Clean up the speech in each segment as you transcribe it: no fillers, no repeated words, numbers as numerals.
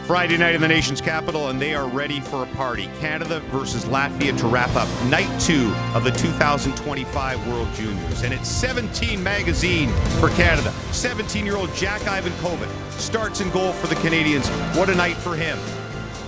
Friday night in the nation's capital, and they are ready for a party. Canada versus Latvia to wrap up night 2 of the 2025 World Juniors. And it's 17 magazine for Canada. 17-year-old Jack Ivankovic starts in goal for the Canadians. What a night for him.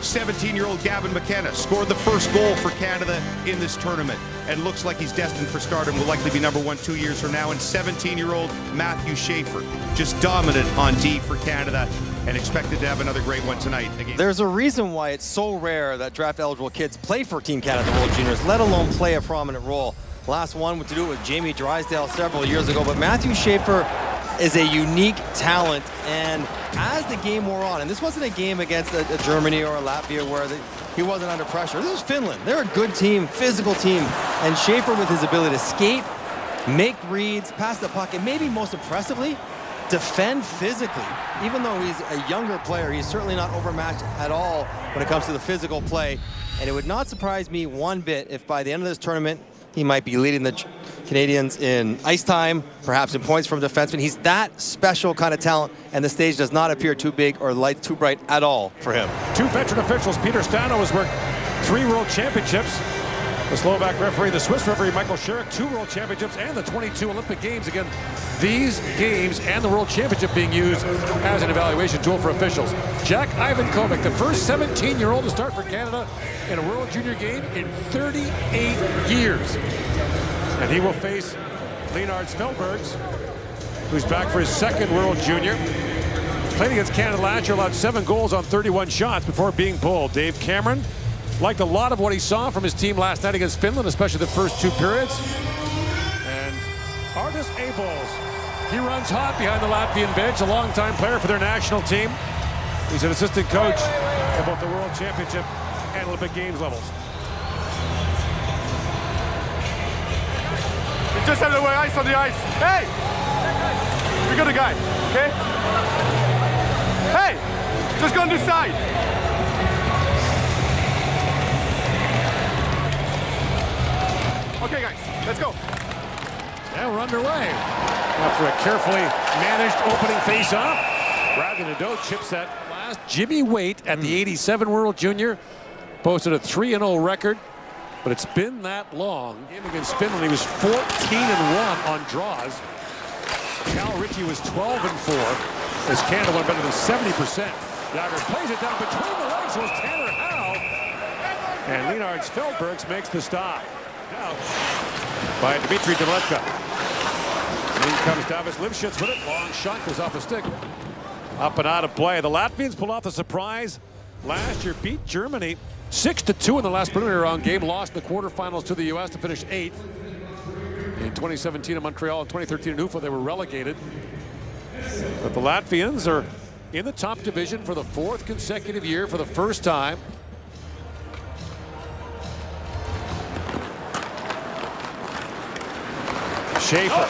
17-year-old Gavin McKenna scored the first goal for Canada in this tournament and looks like he's destined for stardom. Will likely be #1 2 years from now. And 17-year-old Matthew Schaefer just dominant on D for Canada and expected to have another great one tonight. There's a reason why it's so rare that draft-eligible kids play for Team Canada World Juniors, let alone play a prominent role. Last one to do it with Jamie Drysdale several years ago, but Matthew Schaefer is a unique talent, and as the game wore on, and this wasn't a game against a Germany or a Latvia where he wasn't under pressure. This is Finland. They're a good team, physical team, and Schaefer with his ability to skate, make reads, pass the puck, and maybe most impressively, defend physically. Even though he's a younger player, he's certainly not overmatched at all when it comes to the physical play, and it would not surprise me one bit if by the end of this tournament, he might be leading the Canadians in ice time, perhaps in points from defensemen. He's that special kind of talent, and the stage does not appear too big or light too bright at all for him. 2 veteran officials. Peter Stano has worked 3 world championships. The Slovak referee, the Swiss referee, Michael Sherrick, 2 world championships, and the 22 Olympic Games. Again, these games and the world championship being used as an evaluation tool for officials. Jack Ivankovic, the first 17-year-old to start for Canada in a World Junior game in 38 years. And he will face Leonards Feldbergs, who's back for his 2nd World Junior. Played against Canada last year, allowed 7 goals on 31 shots before being pulled. Dave Cameron liked a lot of what he saw from his team last night against Finland, especially the first 2 periods. And Artis Abols, he runs hot behind the Latvian bench, a longtime player for their national team. He's an assistant coach at both the World Championship and Olympic Games levels. We just have the ice on the ice. Hey! We got a guy, okay? Hey! Just go on this side. Okay, guys, let's go. Now we're underway. After a carefully managed opening face-off, Bradley Nadeau chips that last. Jimmy Waite at the 87 World Junior posted a 3-0 record, but it's been that long. Game against Finland, he was 14-1 on draws. Cal Ritchie was 12-4 as Canada went better than 70%. Jagger plays it down between the legs, was Tanner Howe. And Leonards Feldbergs makes the stop. Now by Dmitry Deletka. In comes Davis Lipschitz with it. Long shot goes off the stick. Up and out of play. The Latvians pulled off the surprise last year, beat Germany 6-2 in the last preliminary round game. Lost the quarterfinals to the U.S. to finish 8th. In 2017 in Montreal, in 2013 in Ufa, they were relegated. But the Latvians are in the top division for the 4th consecutive year for the first time. Schaefer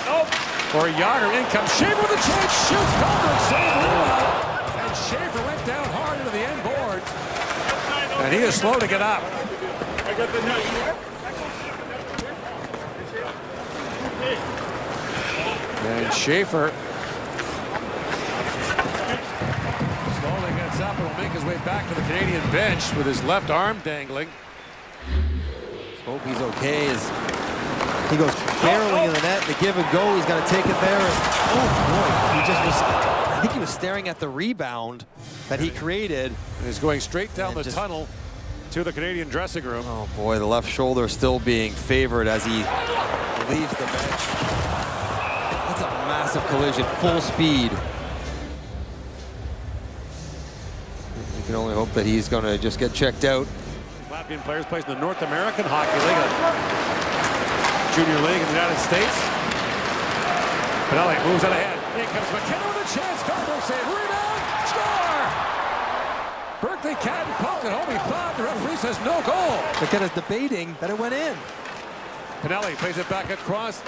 or Yager, in comes Schaefer with a chance, shoots, Feldberg saved rebound, and Schaefer went down hard into the end boards, and he is slow to get up. And Schaefer slowly gets up and will make his way back to the Canadian bench with his left arm dangling. Hope he's okay. He goes barreling in the net, the give and go, he's going to take it there. And, oh boy, he just was, I think he was staring at the rebound that he created. And he's going straight down the tunnel to the Canadian dressing room. Oh boy, the left shoulder still being favored as he leaves the bench. That's a massive collision, full speed. You can only hope that he's going to just get checked out. Latvian players plays in the North American Hockey League. Junior League in the United States. Pinelli moves it ahead. Here comes McKenna with a chance. Feldberg save. Rebound. Score! Berkeley Catton poked it home. He thought the referee says no goal. McKenna's debating that it went in. Pinelli plays it back across.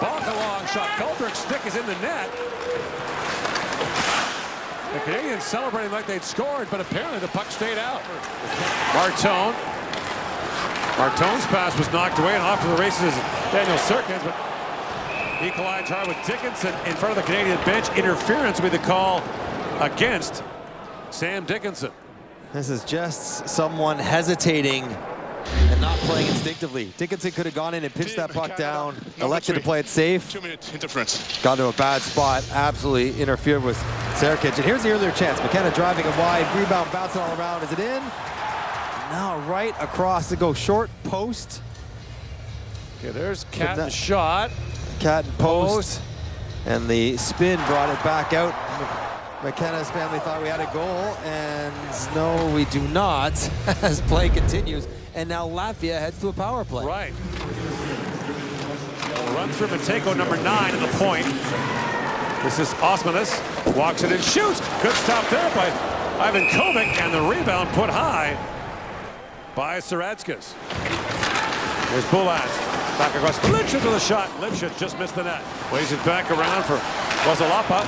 Bonk a long shot. Feldberg's stick is in the net. The Canadians celebrating like they'd scored, but apparently the puck stayed out. Martone. Martone's pass was knocked away and off to the races is Daniel Serkins, but he collides hard with Dickinson in front of the Canadian bench. Interference will be the call against Sam Dickinson. This is just someone hesitating and not playing instinctively. Dickinson could have gone in and pitched that puck down, elected to play it safe. 2-minute interference. Got to a bad spot, absolutely interfered with Serra. And here's the earlier chance. McKenna driving it wide, rebound, bouncing all around. Is it in? No, right across to go short post. Okay, there's Catton's shot. Catton post. And the spin brought it back out. McKenna's family thought we had a goal, and no, we do not, as play continues. And now Latvia heads to a power play. Right. Run through Mateiko, number 9 in the point. This is Osmanis, walks it and shoots. Good stop there by Ivan Kovic, and the rebound put high by Saradskas. Here's Bulāns. Back across. Lipschitz with a shot. Lipschitz just missed the net. Waves it back around for Wazalapa.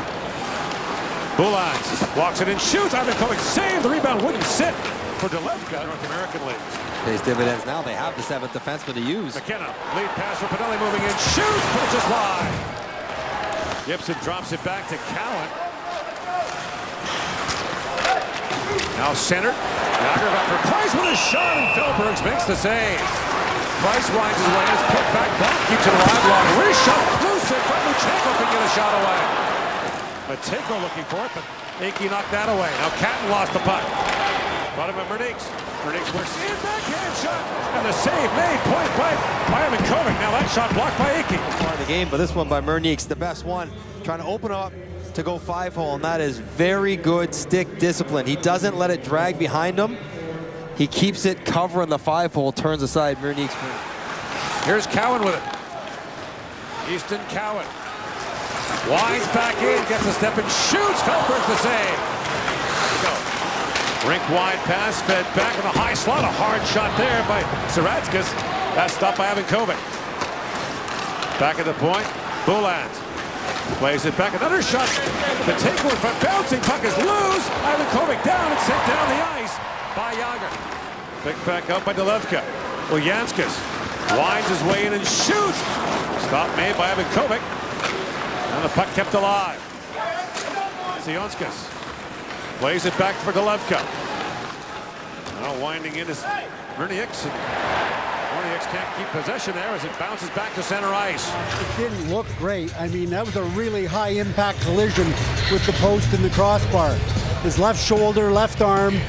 Bulāns walks it and shoots. Ivan Kovic saved. The rebound wouldn't sit for Delevka, North American League. Pays dividends now. They have the 7th defenseman to use. McKenna, lead pass for Pinelli, moving in, shoots, but it's just wide. Gibson drops it back to Cowan. Now centered. Yager back for Price with a shot, and Philbergs makes the save. Price winds his way, is put back, keeps it alive, long reshot, loose it, but Luchanko can get a shot away. Mateiko looking for it, but Aidan knocked that away. Now Catton lost the puck. Brought him at Mernix. Mernix works in, backhand shot, and the save made, point by Ivan Kovic. Now that shot blocked by Aidan. Part of the game, but this one by Mernix, the best one, trying to open up to go 5-hole, and that is very good stick discipline. He doesn't let it drag behind him. He keeps it covering the 5-hole, turns aside Mernix. Here's Cowan with it. Easton Cowan. Winds back in, gets a step and shoots. Philbergs the save. Go. Rink wide pass, fed back in a high slot. A hard shot there by Saradskas. That's stopped by Ivan Kovic. Back at the point, Bulāns plays it back. Another shot. The takeover from bouncing puck is loose. Ivan Kovic down and sent down the ice by Yager. Picked back up by Delevka. Bulāns winds his way in and shoots. Stop made by Ivan Kovic. And the puck kept alive. Zionskas plays it back for Delevka. Now winding in is Mernix. Mernix can't keep possession there as it bounces back to center ice. It didn't look great. I mean, that was a really high impact collision with the post and the crossbar. His left shoulder, left arm,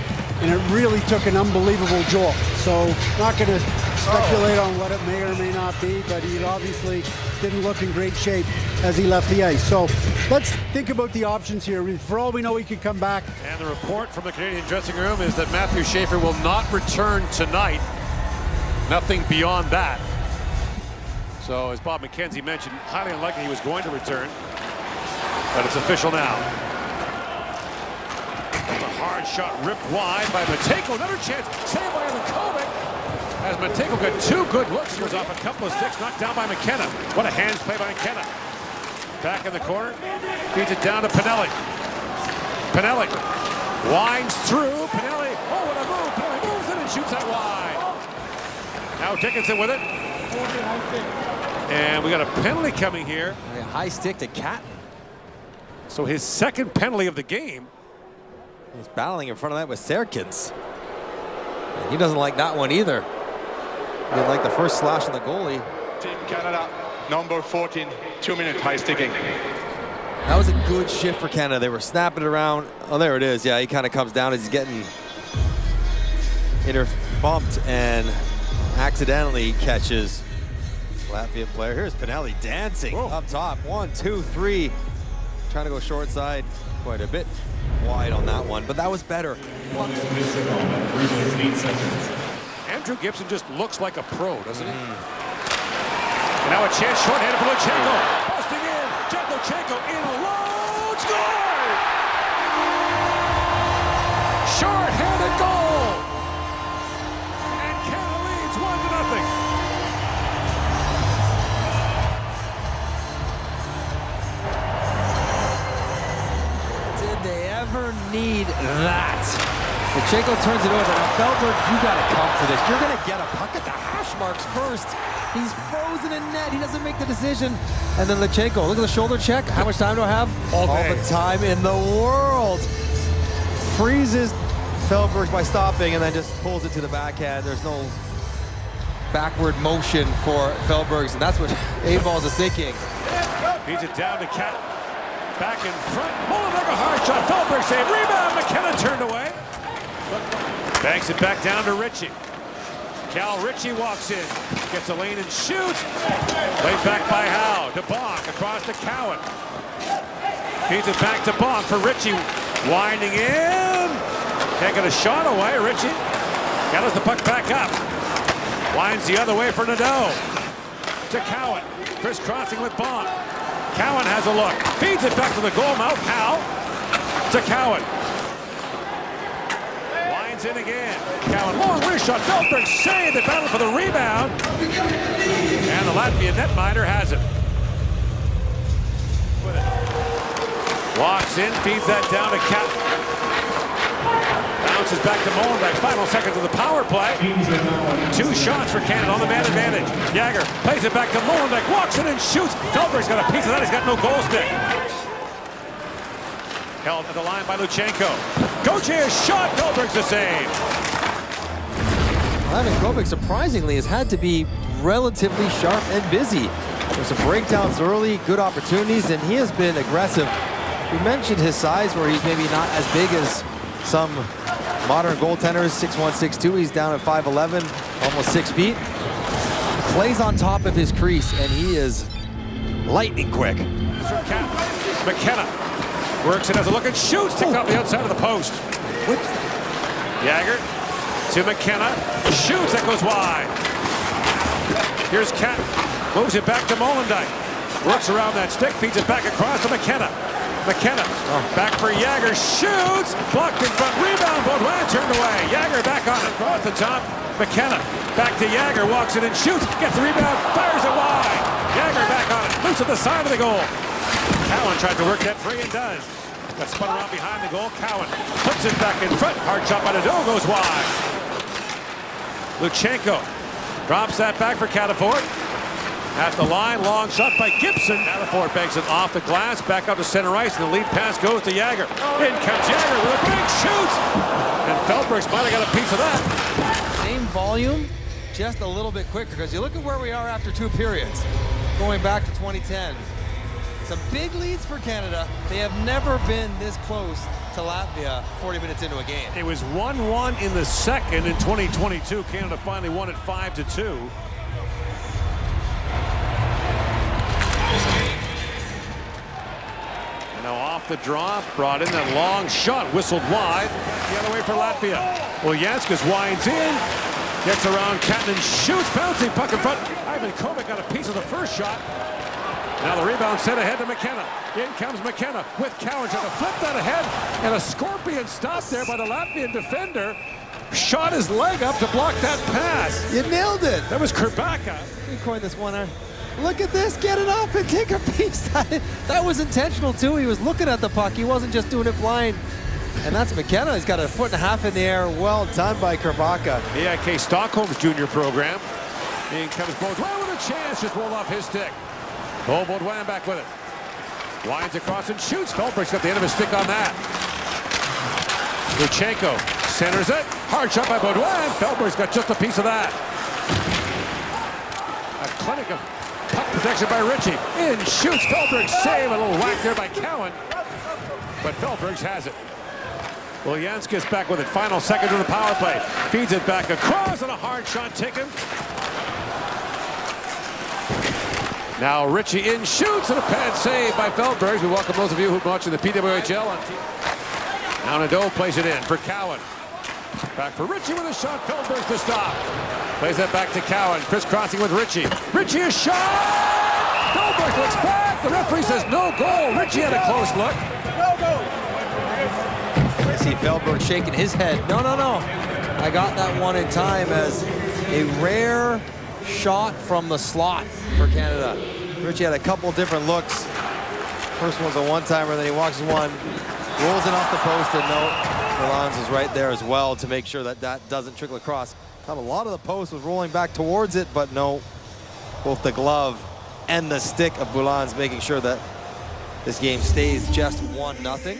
and it really took an unbelievable jolt. So not going to speculate on what it may or may not be, but he obviously didn't look in great shape as he left the ice. So let's think about the options here. For all we know, he could come back. And the report from the Canadian dressing room is that Matthew Schaefer will not return tonight. Nothing beyond that. So as Bob McKenzie mentioned, highly unlikely he was going to return, but it's official now. That's a hard shot ripped wide by Mateiko. Another chance, saved by Ivan Kovic. As Mateiko got 2 good looks, he was off a couple of sticks, knocked down by McKenna. What a hands play by McKenna. Back in the corner, feeds it down to Pinelli. Pinelli winds through. Pinelli, oh, what a move. Pinelli moves it and shoots out wide. Now Dickinson with it. And we got a penalty coming here. A high stick to Catton. So his 2nd penalty of the game. He's battling in front of that with Serkins. And he doesn't like that one either. He didn't like the first slash on the goalie. Team Canada, number 14, 2-minute high sticking. That was a good shift for Canada. They were snapping it around. Oh, there it is. Yeah, he kind of comes down as he's getting bumped and accidentally catches Latvian player. Here's Pinelli dancing up top. 1, 2, 3. Trying to go short side. Quite a bit wide on that one, but that was better. Andrew Gibson just looks like a pro, doesn't he? And now a chance shorthanded for Luchanko. Busting in. Jack Luchanko in alone. Score! Shorthanded goal. And Canada leads 1-0. Ever need that? Luchanko turns it over. Now, Philbergs, you got to come for this. You're going to get a puck at the hash marks first. He's frozen in net. He doesn't make the decision. And then Luchanko, look at the shoulder check. How much time do I have? All the time in the world. Freezes Feldberg by stopping and then just pulls it to the backhand. There's no backward motion for Feldbergs, and that's what A-Balls is thinking. Feeds it down to Cat. Back in front. Molenbeek, a hard shot. Feldberg save. Rebound. McKenna turned away. Banks it back down to Ritchie. Ritchie walks in. Gets a lane and shoots. Laid back by Howe. To Bonk. Across to Cowan. Feeds it back to Bonk for Ritchie. Winding in. Can't get a shot away. Ritchie gathers the puck back up. Winds the other way for Nadeau. To Cowan. Crisscrossing with Bonk. Cowan has a look. Feeds it back to the goal mouth. Howe. To Cowan. Winds in again. Cowan, long wrist shot. Feldberg save. They battle for the rebound. And the Latvian netminder has it. With it. Walks in. Feeds that down to Cat. Bounces back to Molenbeek. Final seconds of the power play. 2 shots for Canada on the man advantage. Jagger plays it back to Molenbeek. Walks in and shoots. Feldberg's got a piece of that. He's got no goal stick. Held at the line by Luchanko. Gauthier shot. Feldberg's the save. Ivan Kovic, surprisingly, has had to be relatively sharp and busy. There's some breakdowns early, good opportunities, and he has been aggressive. We mentioned his size, where he's maybe not as big as some modern goaltenders, 6'1", 6'2". He's down at 5'11", almost 6 feet. Plays on top of his crease, and he is lightning quick. McKenna works it as a look and shoots. Ticked off the outside of the post. Jagger to McKenna. Shoots. That goes wide. Here's Cat. Moves it back to Molenbeek. Works around that stick. Feeds it back across to McKenna. McKenna back for Jagger, shoots, blocked in front, rebound, Baudouin turned away. Jagger back on it, across the top. McKenna back to Jagger, walks in and shoots, gets the rebound, fires it wide. Jagger back on it, loose at the side of the goal. Cowan tried to work that free and does. Got spun around behind the goal. Cowan puts it back in front. Hard shot by Nadeau, goes wide. Luchanko drops that back for Catafort. At the line, long shot by Gibson. Catafort banks it off the glass, back up to center ice, and the lead pass goes to Jagger. In comes Jagger with a big shoot. And Feldberg's might have got a piece of that. Same volume, just a little bit quicker, because you look at where we are after 2 periods, going back to 2010. Some big leads for Canada. They have never been this close to Latvia 40 minutes into a game. It was 1-1 in the second in 2022. Canada finally won it 5-2. Now off the draw, brought in that long shot, whistled wide. The other way for Latvia. Well, Janskas winds in, gets around Catton and shoots, bouncing puck in front. Ivan Kovic got a piece of the first shot. Now the rebound sent ahead to McKenna. In comes McKenna with Cowan trying to flip that ahead, and a scorpion stop there by the Latvian defender. Shot his leg up to block that pass. You nailed it. That was Kerbaka. You coined this one. Look at this, get it up and take a piece. That was intentional too. He was looking at the puck. He wasn't just doing it blind. And that's McKenna. He's got a 1.5 feet in the air. Well done by Kerbaka. AIK Stockholm's junior program. In comes Baudouin with a chance. Just rolled off his stick. Oh, Baudouin back with it. Winds across and shoots. Feldberg's got the end of his stick on that. Luchanko centers it. Hard shot by Baudouin. Feldberg's got just a piece of that. A clinic of puck protection by Ritchie. In shoots. Feldberg save. A little whack there by Cowan. But Feldberg's has it. Well, Janskas back with it. Final seconds of the power play. Feeds it back across and a hard shot taken. Now Ritchie in shoots and a pad save by Feldberg. We welcome those of you who are watching the PWHL on TV. Now Nadeau plays it in for Cowan. Back for Ritchie with a shot. Feldberg to stop. Plays that back to Cowan. Crisscrossing with Ritchie. Ritchie a shot! Feldberg looks back. The referee says no goal. Ritchie had a close look. I see Feldberg shaking his head. No. I got that one in time as a rare shot from the slot for Canada. Ritchie had a couple different looks. First one's a one-timer, then he walks one, rolls it off the post, and no, Bulāns is right there as well to make sure that that doesn't trickle across. A lot of the post was rolling back towards it, but no, both the glove and the stick of Bulāns making sure that this game stays just 1-0.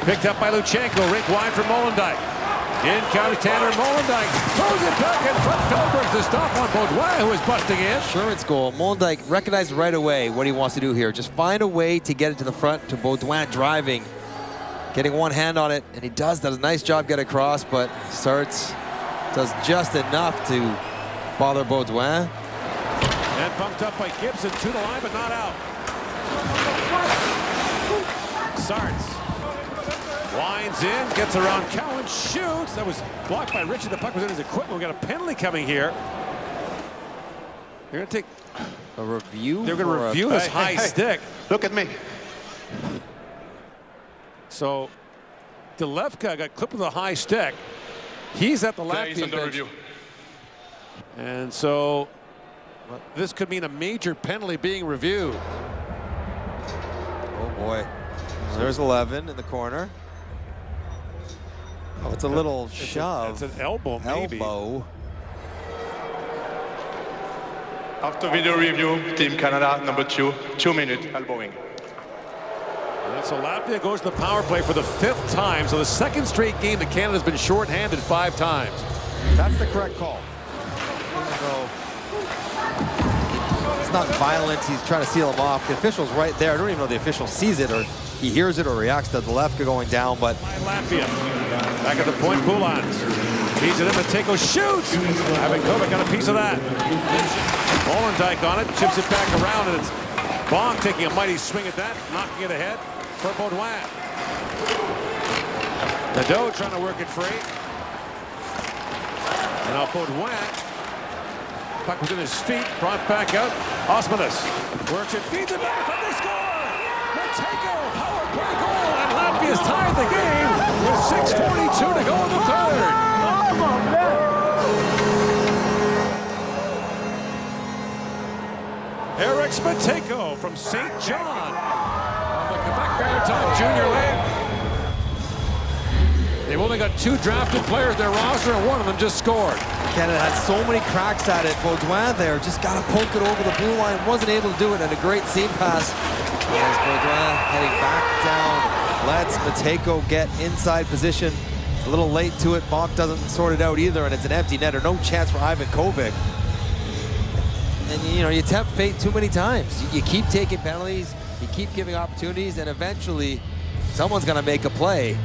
Picked up by Luchanko, rink wide for Molendyk. In counters Tanner Molendyk, throws it back in front. Philbrook to stop on Baudouin, who is busting in. Insurance goal. Molendyk recognized right away what he wants to do here. Just find a way to get it to the front to Baudouin driving. Getting one hand on it, and he does a nice job get across, but does just enough to bother Baudouin. And bumped up by Gibson to the line, but not out. Sartz winds in, gets around Cowan, shoots. That was blocked by Ritchie. The puck was in his equipment. We got a penalty coming here. They're going to take a review. They're going to review this high stick. Look at me. So Delevka got clipped with a high stick. He's at the Latvian bench. Review. And so this could mean a major penalty being reviewed. Oh boy. There's 11 in the corner. Oh, it's a little shove. It's an elbow, maybe. Elbow. After video review, Team Canada, number 2, 2 minute elbowing. And so Latvia goes to the power play for the 5th time. So the 2nd straight game that Canada's been shorthanded 5 times. That's the correct call. Even though it's not violent, he's trying to seal him off. The official's right there. I don't even know if the official sees it or he hears it or reacts to the left going down, but Latvia. Back at the point, Bulāns. Feeds it in, Mateiko shoots! Kovac got a piece of that. Molendyk on it, chips it back around, and it's Bong taking a mighty swing at that, knocking it ahead for Baudouin. Nadeau trying to work it free. And now Baudouin. Puck was in his feet, brought back out. Osmanus works it, feeds it back, and they score! Mateiko, power play goal, and Latvia's tied the game with 6:42 to go in the 3rd. Eric Mateiko from St. John of the Quebec Maritime Junior League. They've only got 2 drafted players in their roster, and one of them just scored. Canada had so many cracks at it. Baudouin there just got to poke it over the blue line. Wasn't able to do it, and a great seam pass. As Baudouin heading back down, lets Mateiko get inside position. It's a little late to it. Bach doesn't sort it out either, and it's an empty netter. No chance for Aidan Kovac. And you tempt fate too many times. You keep taking penalties, you keep giving opportunities, and eventually someone's going to make a play.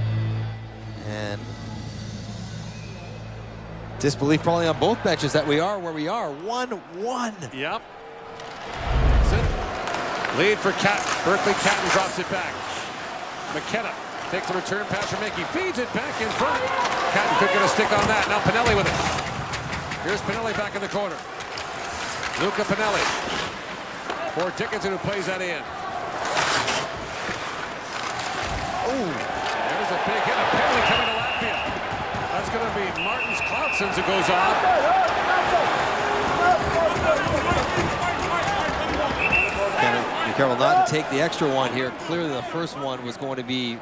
And disbelief probably on both benches that we are where we are. 1-1. Yep. That's it. Lead for Berkeley. Catton drops it back. McKenna takes the return pass from Mickey. Feeds it back in front. Catton could get a stick on that. Now Pinelli with it. Here's Pinelli back in the corner. Luca Pinelli. For Dickinson, who plays that in. Oh, there's a big hit. A penalty coming to Latvia. That's going to be Martins Klaudsons who goes off. Be careful not to take the extra one here. Clearly the first one was going to be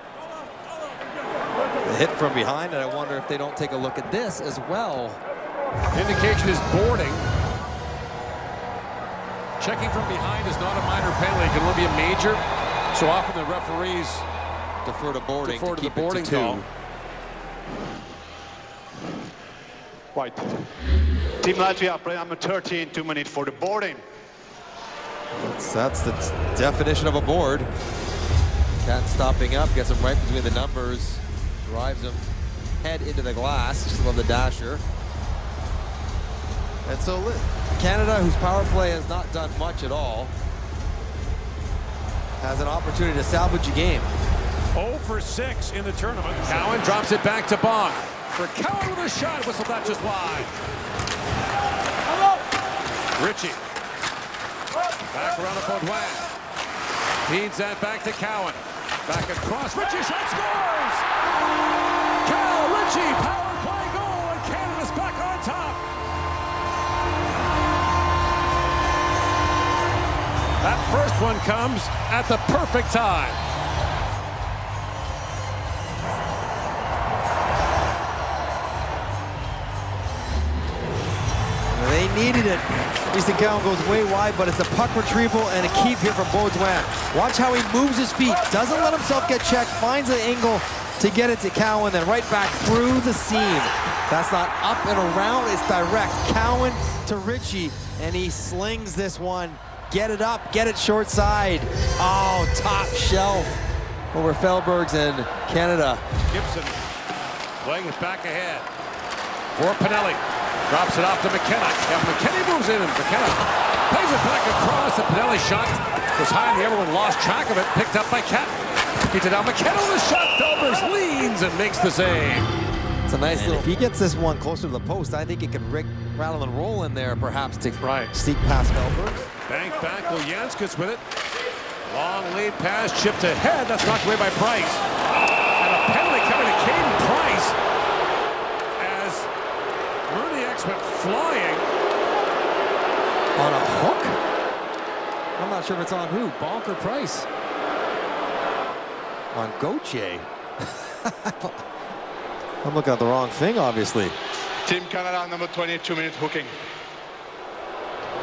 the hit from behind, and I wonder if they don't take a look at this as well. Indication is boarding. Checking from behind is not a minor penalty. It can only be a major. So often the referees defer to boarding. Defer to the boarding call. White. Team Latvia, play number 13, 2 minutes for the boarding. That's the definition of a board. Cat stopping up, gets him right between the numbers, drives him head into the glass, just above the dasher. And so Canada, whose power play has not done much at all, has an opportunity to salvage a game. 0 for 6 in the tournament. Cowan drops it back to Bong. For Cowan with a shot, whistled that just wide. Ritchie. Back around to Baudouin. Feeds that back to Cowan. Back across. Ritchie shot scores! Ritchie, power play goal, and Canada's back on top. That first one comes at the perfect time. They needed it. Easton Cowan goes way wide, but it's a puck retrieval and a keep here from Baudouin. Watch how he moves his feet, doesn't let himself get checked, finds an angle, to get it to Cowan, then right back through the seam. That's not up and around, it's direct. Cowan to Ritchie, and he slings this one. Get it up, get it short side. Oh, top shelf over Felbergs and Canada. Gibson playing it back ahead for Pinelli. Drops it off to McKenna. Yeah, McKenna moves in, and McKenna plays it back across. The Pinelli shot was high in the air. Everyone lost track of it. Picked up by Cat. Beats it down. McKenna with a shot. Felbergs leans and makes the save. It's a nice little. If he gets this one closer to the post, I think it could rattle and roll in there, perhaps to sneak past Felbergs. Bank back. Luchanko with it. Long lead pass, chipped ahead. That's knocked away by Price. And a penalty coming to Caden Price as Murnieks went flying. On a hook? I'm not sure if it's on who, Bonk or Price? On Gauthier. I'm looking at the wrong thing, obviously. Team Canada, number 20, 2-minute hooking.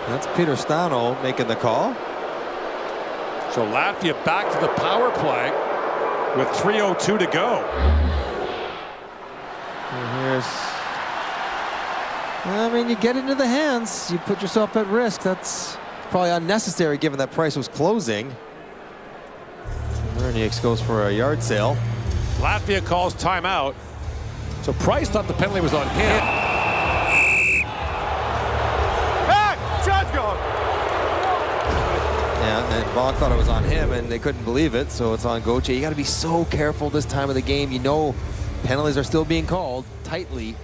That's Peter Stano making the call. So Latvia back to the power play with 3:02 to go. And here's, I mean, you get into the hands, you put yourself at risk. That's probably unnecessary given that Price was closing. Murnieks goes for a yard sale. Latvia calls timeout. So Price thought the penalty was on him. Hey, shot's gone. Yeah, and Bonk thought it was on him, and they couldn't believe it, so it's on Gauthier. You got to be so careful this time of the game. You know penalties are still being called tightly.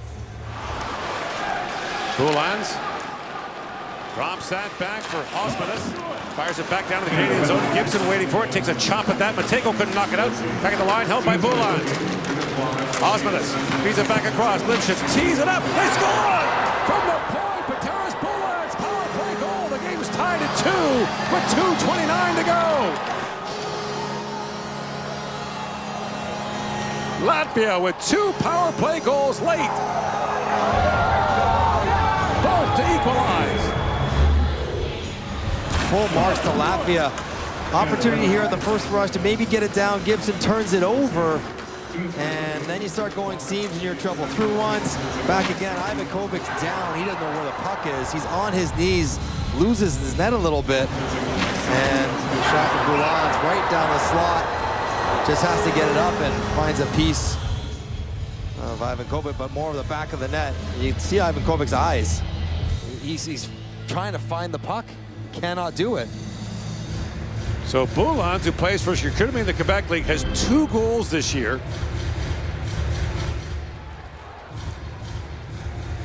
Bulāns drops that back for Osmanis. Fires it back down to the Canadian zone. Gibson waiting for it. Takes a chop at that. Mateiko couldn't knock it out. Back at the line, held by Bulāns. Osmanis feeds it back across. Lipschitz tees it up. They score! From the point, Pateras Bulāns power play goal. The game's tied at 2 with 2:29 to go. Latvia with 2 power play goals late. Both to equalize. Full marks to Latvia. Opportunity here in the first rush to maybe get it down. Gibson turns it over. And then you start going seams and you're in trouble. Through once, back again. Ivan Kovic's down. He doesn't know where the puck is. He's on his knees, loses his net a little bit. And the shot from Bulāns right down the slot. Just has to get it up and finds a piece of Ivan Kovic, but more of the back of the net. You can see Ivan Kovic's eyes. He's trying to find the puck. Cannot do it. So Bulāns, who plays for Chicoutimi in the Quebec League, has 2 goals this year.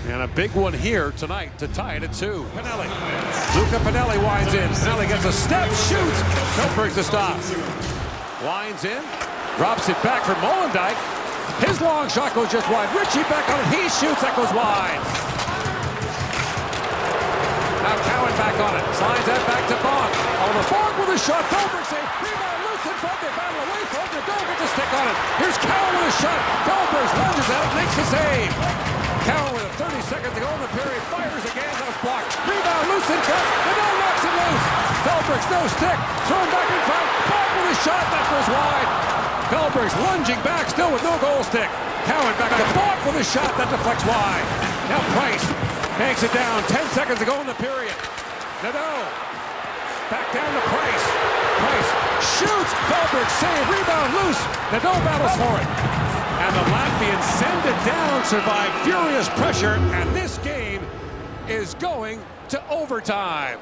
And a big one here tonight to tie it at 2. Pinelli. Luca Pinelli winds in. Pinelli gets a step, shoots. Felbergs to stop. Winds in, drops it back for Molendyk. His long shot goes just wide. Ritchie back on it. He shoots. That goes wide. Now Cowan back on it. Slides that back to Bonk. Over Bonk with a shot. Felbergs save. Rebound loose in front. They battle away from it. Don't get the stick on it. Here's Cowan with a shot. Felbergs lunges at it. Makes the save. Cowan with 30 seconds to go in the period. Fires again. That was blocked. Rebound loose in front. And now knocks it loose. Felbergs no stick. Thrown back in front. Bonk with a shot. That goes wide. Felbergs lunging back. Still with no goal stick. Cowan back to Bonk with a shot. That deflects wide. Now Price banks it down. 10 seconds to go in the period. Nadeau. Back down to Price. Price shoots. Felbergs save. Rebound loose. Nadeau battles for it. And the Latvians send it down, survive furious pressure, and this game is going to overtime.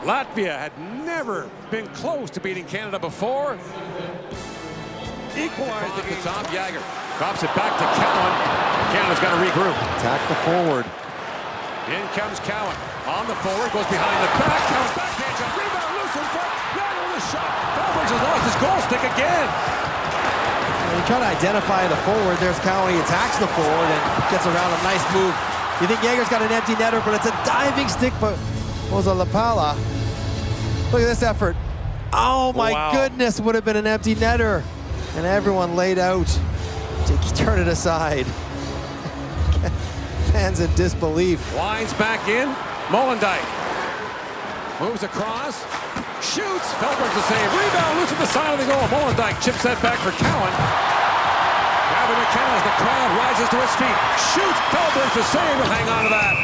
Latvia had never been close to beating Canada before. Equalized at the top. Jagger drops it back to Cowan. Canada's got to regroup. Attack the forward. In comes Cowan. On the forward, goes behind the back. Cowan backhand shot. Rebound loose in front. Jagger with a shot. Felbergs has lost his goal stick again. You're trying to identify the forward. There's Cowan. He attacks the forward and gets around a nice move. You think Jager's got an empty netter, but it's a diving stick, but was a Lapala. Look at this effort. Oh my goodness, would have been an empty netter. And everyone laid out to turn it aside. Fans in disbelief. Winds back in. Molendyk moves across. shoots. Feldberg's the save. Rebound, loose at the side of the goal. Bulāns chips that back for Cowan. Gavin McKenna as the crowd rises to his feet. Shoots. Feldberg's the save. Will hang on to that.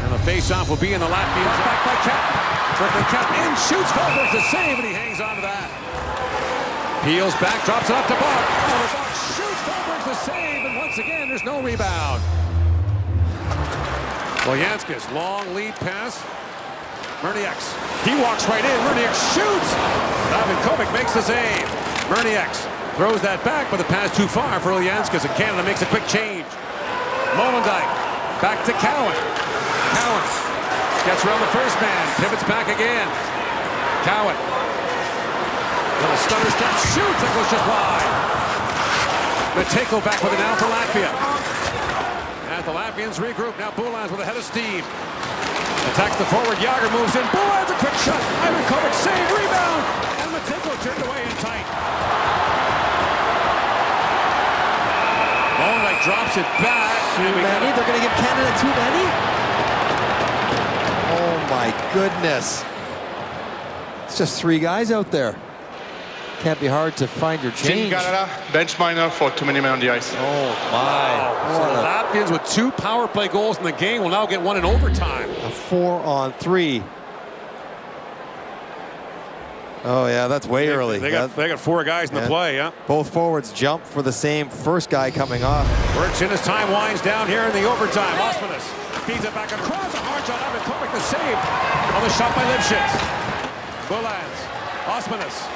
And the face-off will be in the Latvians. Back by Catton. Trickling Catton in. Shoots. Feldberg's the save, and he hangs on to that. Peels back, drops it up to Bach. Shoots. Feldberg's the save, and once again, there's no rebound. Luchanko's long lead pass. Murnieks. He walks right in. Murnieks shoots. Aidan makes the save. Murnieks throws that back, but the pass too far for Luchanko, and Canada makes a quick change. Molendyk back to Cowan. Cowan gets around the first man. Pivots back again. Cowan. Little stutter step. Shoots. That goes just wide. Mateiko back with it now for Latvia. As the Latvians regroup, now Bulāns with a head of steam. Attacks the forward, Yager moves in. Bulāns a quick shot. Aidan save, rebound. And Mateiko turned away in tight. Molendyk drops it back. Too many? They're going to give Canada too many? Oh my goodness. It's just 3 guys out there. Can't be hard to find your change. Team Canada, bench minor for too many men on the ice. Oh my. So the Latvians with 2 power play goals in the game will now get 1 in overtime. A 4-on-3. Oh yeah, that's way early. They got 4 guys in the play, yeah. Both forwards jump for the same first guy coming off. Works in as time winds down here in the overtime. Osmanis feeds it back across. A hard shot. Aidan the save on the shot by Lipschitz. Bulāns. Osmanis.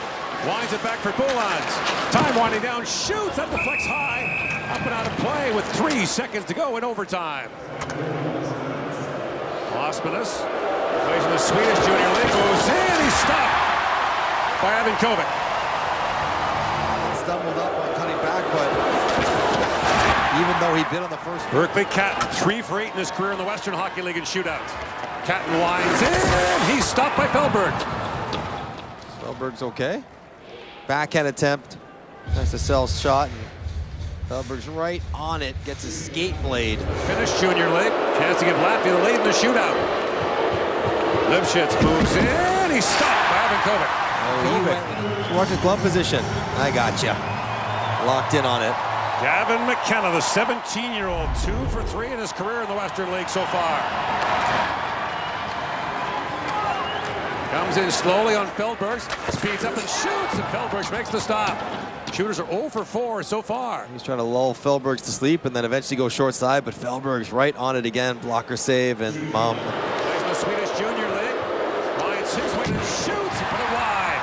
Winds it back for Bulāns. Time winding down. Shoots. That deflects high. Up and out of play with 3 seconds to go in overtime. Osmanis plays in the Swedish Junior League. Moves in. He's stopped by Aidan. Stumbled up on cutting back, but even though he bit on the first. Berkeley Catton, 3 for 8 in his career in the Western Hockey League in shootouts. Catton winds in. He's stopped by Feldberg. Feldberg's okay. Backhand attempt. Nice to sell shot. And Feldberg's right on it. Gets his skate blade. Finnish Junior League. Chance to give Latvia the lead in the shootout. Lipschitz moves in. He's stopped by Aidan. Watch his glove position. I gotcha. Locked in on it. Gavin McKenna, the 17-year-old, 2 for 3 in his career in the Western League so far. Comes in slowly on Feldberg, speeds up and shoots, and Feldberg makes the stop. Shooters are 0 for 4 so far. He's trying to lull Feldberg to sleep and then eventually go short side, but Feldberg's right on it again. Blocker save and mom. Plays in the Swedish Junior League. Winds his way and shoots, and put it wide.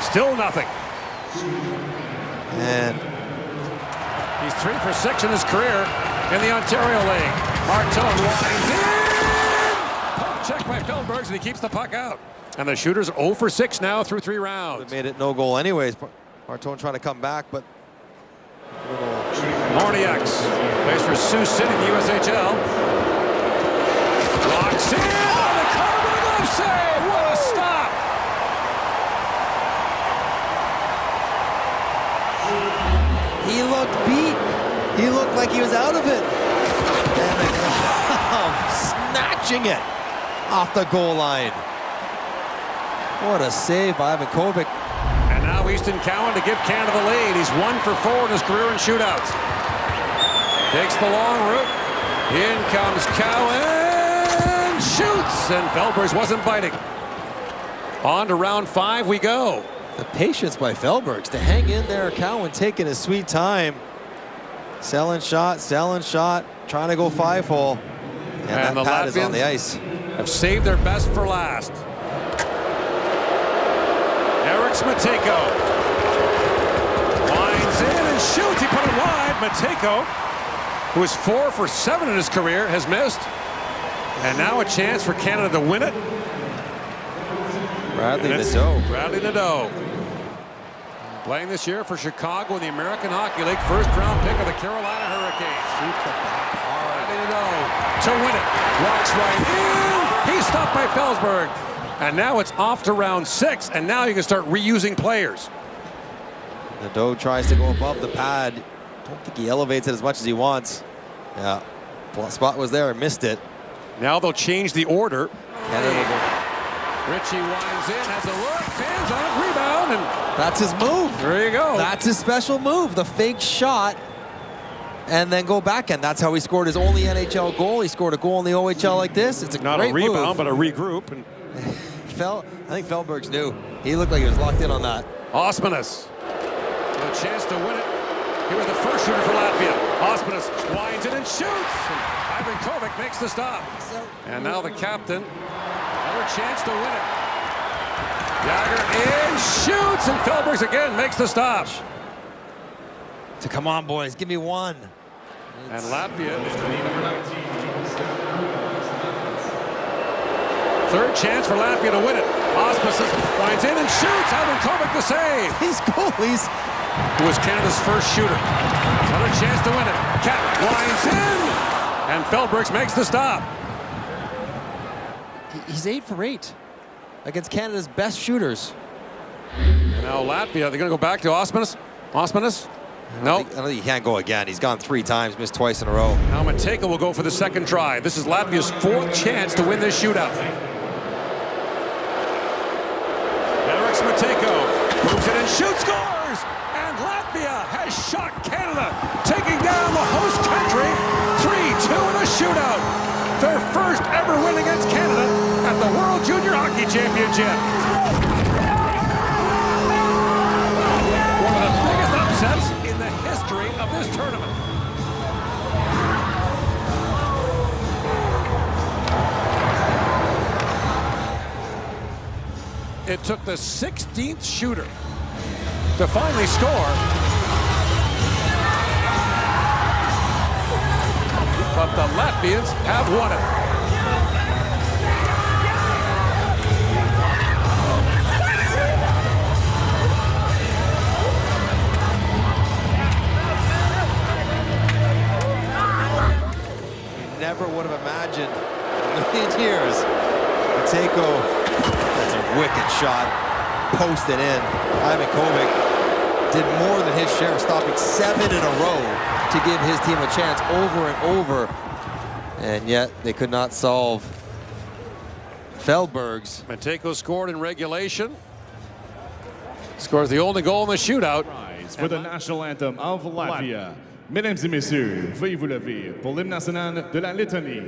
Still nothing. And he's 3 for 6 in his career in the Ontario League. Martone winds in. Check by Feldberg, and he keeps the puck out. And the shooters are 0 for 6 now through 3 rounds. They made it no goal anyways. Martone trying to come back, but Murnieks plays for Sioux City in the USHL. Locks in on the cover with a glove save. What a stop! he looked beat. He looked like he was out of it. And the glove snatching it off the goal line. What a save by Aidan. And now Easton Cowan to give Canada the lead. He's 1 for 4 in his career in shootouts. Takes the long route. In comes Cowan. Shoots. And Feldberg wasn't biting. On to round 5 we go. The patience by Feldberg to hang in there. Cowan taking his sweet time. Selling shot, trying to go 5-hole. And that pad is on the ice. Have saved their best for last. Mateiko winds in and shoots. He put it wide. Mateiko, who is 4 for 7 in his career, has missed. And now a chance for Canada to win it. Bradley Nadeau. Playing this year for Chicago in the American Hockey League. First-round pick of the Carolina Hurricanes. Bradley Nadeau to win it. Walks right in. He's stopped by Feldberg. And now it's off to round 6, and now you can start reusing players. Nadeau tries to go above the pad. Don't think he elevates it as much as he wants. Yeah, spot was there, missed it. Now they'll change the order. Canada will go Ritchie winds in, has a look, hands on it, rebound, and That's his move. there you go. That's his special move, the fake shot, and then go backhand. That's how he scored his only NHL goal. He scored a goal in the OHL like this. It's a Not great a rebound, move. but a regroup. And I think Feldbergs knew. He looked like he was locked in on that. Osmanis, a chance to win it. He was the first shooter for Latvia. Osmanis winds it and shoots. And Ivan Kovic makes the stop. And now the captain, another chance to win it. Jagger in, shoots, and Feldbergs again makes the stop. So come on, boys, give me one. And Latvia, third chance for Latvia to win it. Osmanis winds in and shoots. Ivan Kovic the save. These goalies. Who was Canada's first shooter. Another chance to win it. Cat winds in, and Feldbergs makes the stop. He's 8 for 8 against Canada's best shooters. And now Latvia, they're going to go back to Osmanis. Osmanis? No. I don't think he can't go again. He's gone 3 times, missed twice in a row. Now Mateiko will go for the second try. This is Latvia's 4th chance to win this shootout. Eric's Mateiko moves it and shoots, scores! And Latvia has shocked Canada, taking down the host country 3-2 in a shootout. Their first ever win against Canada at the World Junior Hockey Championship. One of the biggest upsets in the history of this tournament. It took the 16th shooter to finally score. But the Latvians have won it. Never would have imagined in a million years. Mateiko, that's a wicked shot. Posted in. Ivan Kovic did more than his share, stopping 7 in a row to give his team a chance over and over. And yet they could not solve Feldbergs. Mateiko scored in regulation. Scores the only goal in the shootout. For the national anthem of Latvia. Mesdames et messieurs, veuillez vous lever pour l'hymne national de la Lettonie.